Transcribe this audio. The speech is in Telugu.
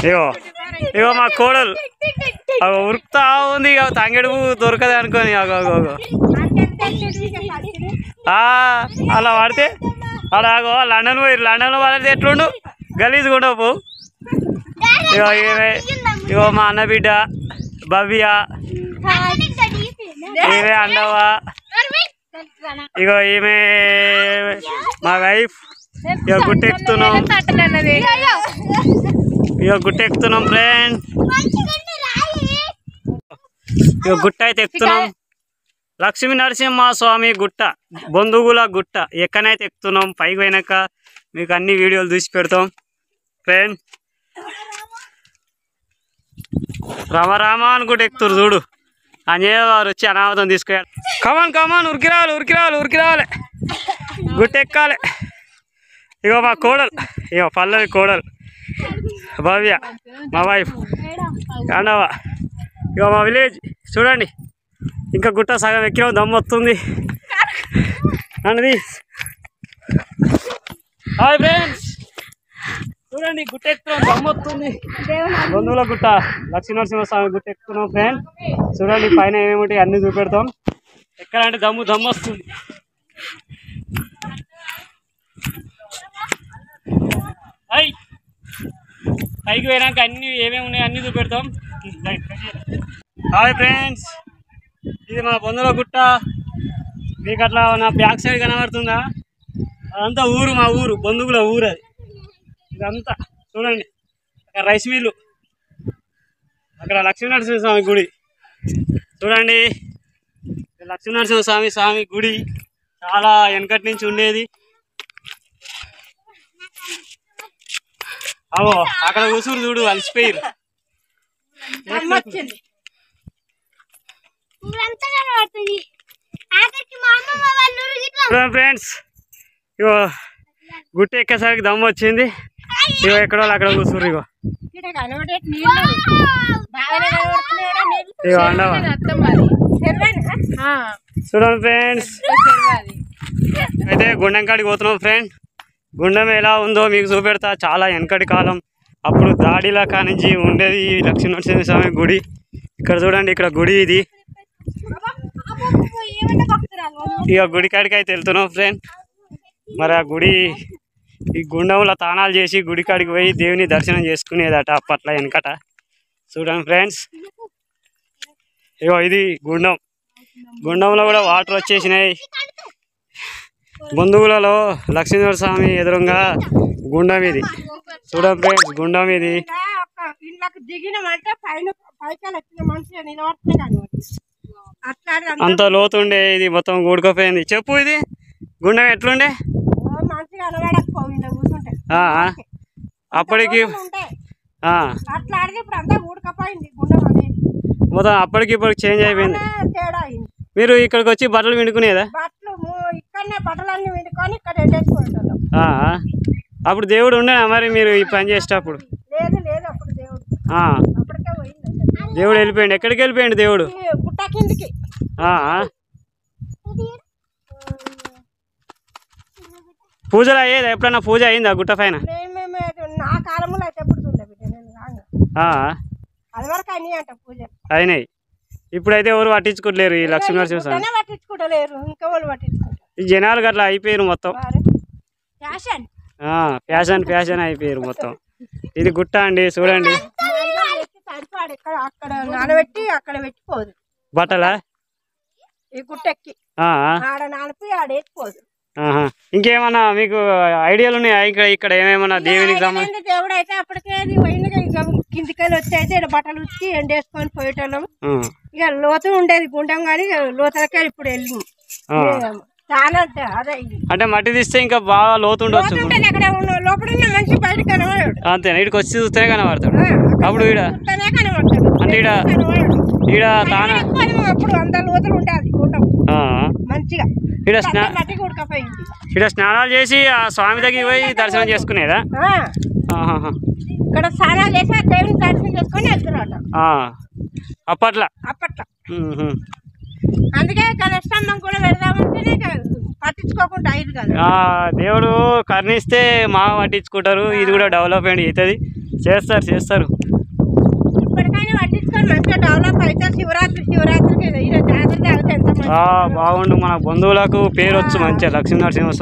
ఇగో ఇగో మా కోడలు ఉరుకుతా ఉంది ఇక తంగెడు దొరకదు అనుకోని అలా వాడితే అలా లండన్ పోయి లండన్లో వాడితే ఎట్లుండు గలీజ్గా ఉండవు పో. ఇగో మా అన్న బిడ్డ భవ్య, ఈమె అండవా, ఇగో ఈమె మా వైఫ్. ఇక గుట్టెక్కుతున్నాం ఫ్రెండ్. ఇక గుట్ట అయితే ఎక్కుతున్నాం. లక్ష్మీ నరసింహ స్వామి గుట్ట, బొందుగుల గుట్ట ఎక్కనైతే ఎక్కుతున్నాం. పైకి పోయినాక మీకు అన్ని వీడియోలు చూసి పెడతాం ఫ్రెండ్. రామ అని గుట్ట ఎక్కుతారు చూడు. అంజయ్య వారు వచ్చి అనామతం తీసుకెళ్ళాలి. కమాన్ ఉరికి రావాలి గుట్ట ఎక్కాలి. ఇగో మా కోడలు, ఇగో పల్లవి కోడలు భవ్య మా వైఫ్ అండవా. ఇగో మా విలేజ్ చూడండి. ఇంకా గుట్ట సగం ఎక్కినాం, దమ్ము వస్తుంది అన్నది. హాయ్ ఫ్రెండ్స్, చూడండి గుట్ట ఎక్కుతున్నాం, దమ్ము వస్తుంది. బంధువుల గుట్ట, లక్ష్మీనరసింహస్వామి గుట్ట ఎక్కుతున్నాం ఫ్రెండ్. చూడండి పైన ఏమేమి అన్ని చూపెడతాం. ఎక్కడంటే దమ్ము వస్తుంది. పైకి పోయినాక అన్ని ఏమేమి ఉన్నాయో అన్ని చూపెడతాం. హాయ్ ఫ్రెండ్స్, ఇది మా బంధువుల గుట్ట. మీకు అట్లా నా బ్యాక్ సైడ్ కనబడుతుందా? అదంతా ఊరు, మా ఊరు బంధువుల ఊరు అది. ఇదంతా చూడండి. అక్కడ రైస్ మిల్లు, అక్కడ లక్ష్మీనరసింహస్వామి గుడి చూడండి. లక్ష్మీనరసింహస్వామి గుడి చాలా వెనకటి నుంచి ఉండేది. అవో అక్కడ కూసురు చూడు, అలసిపోయారు ఫ్రెండ్స్. ఇగో గుట్ట ఎక్కేసరికి దమ్ము వచ్చింది. ఇగో ఎక్కడో అక్కడ కూసురు. ఇగో ఇగో అండవా చూడండి ఫ్రెండ్స్. అయితే గుండం కాడికి పోతున్నాం ఫ్రెండ్. గుండం ఎలా ఉందో మీకు చూపెడతా. చాలా వెనకటి కాలం, అప్పుడు దాడిలా కానించి ఉండేది ఈ లక్ష్మీనరసింహస్వామి గుడి. ఇక్కడ చూడండి, ఇక్కడ గుడి ఇది. ఇక గుడి కాడికి అయితే వెళ్తున్నాం ఫ్రెండ్. మరి ఆ గుడి, ఈ గుండంలో తానాలు చేసి గుడి కాడికి పోయి దేవుని దర్శనం చేసుకునేదట అప్పట్లో వెనకట. చూడండి ఫ్రెండ్స్, ఇగో ఇది గుండం. గుండంలో కూడా వాటర్ వచ్చేసినాయి. బంధువులలో లక్ష్మీనరస్వామి ఎదురుగా గుండం ఇది. చూడండి ఫ్రెండ్స్, గుండం ఇది. అంత లోతుండే, ఇది మొత్తం కూడుకోపోయింది. చెప్పు ఇది గుండం ఎట్లుండే అప్పటికి? మొత్తం అప్పటికి ఇప్పటికి చేంజ్ అయిపోయింది. మీరు ఇక్కడికి వచ్చి బట్టలు పిండుకునేదా? అప్పుడు దేవుడు ఉండేనా మరి మీరు ఈ పని చేసేటప్పుడు? దేవుడు వెళ్ళిపోయింది. ఎక్కడికి వెళ్ళిపోయింది దేవుడు? పూజలు అయ్యేదా? ఎప్పుడన్నా పూజ అయిందా గుట్ట పైన? అయినాయి. ఇప్పుడైతే ఎవరు పట్టించుకోవట్లేరు ఈ లక్ష్మీనరసింహస్వామి. ఈ జనాలు అట్లా అయిపోయారు మొత్తం. ఫ్యాషన్ అయిపోయారు మొత్తం. ఇది గుట్ట అండి చూడండి. బట్టలా ఇంకేమన్నా మీకు ఐడియాలు ఉన్నాయా? ఇక్కడ ఏమేమన్నా దేవునికి సంబంధించి? దేవుడు అయితే అప్పటికే కిందికెళ్ళి వచ్చి అయితే బట్టలు ఉచ్చి ఎండేసుకొని పోయేటోళ్ళం. ఇక లోతు ఉండేది గుండం, కానీ లోతలకే ఇప్పుడు వెళ్ళింది. చాలా అదే అంటే మట్టి తీస్తే ఇంకా బాగా లోతు ఉండొచ్చు. అక్కడ లోపల ఉన్న మనిషి బయట కనబడాడు. అంతేనా? ఇక్కడికి వచ్చి చూస్తేనే కనబడతాడు. అప్పుడు కనబడతాడు. అంటే ఈడ తానా అప్పుడు అంత లోతులు ఉండాలి గుండం మంచిగా. ఇక్కడ స్నానాలు చేసి ఆ స్వామి దగ్గరికి పోయి దర్శనం చేసుకునేదా? ఇక్కడ స్నానాలు చేసి దేవుని దర్శనం చేసుకొని వెళ్తున్నాడు అప్పట్లో. అందుకే కలస్తంభం కూడా పెడదామంటేనే పట్టించుకోకుండా అయింది కదా. దేవుడు కరుణిస్తే మా పట్టించుకుంటారు. ఇది కూడా డెవలప్మెంట్ అవుతుంది. చేస్తారు చేస్తారు. ఇప్పటికైనా పట్టించుకొని మంచిగా డెవలప్ అయితే శివరాత్రికి జాతర తాగితే ఎంత బాగుండు. మన బంధువులకు పేరు వచ్చు మంచిగా లక్ష్మీ నరసింహ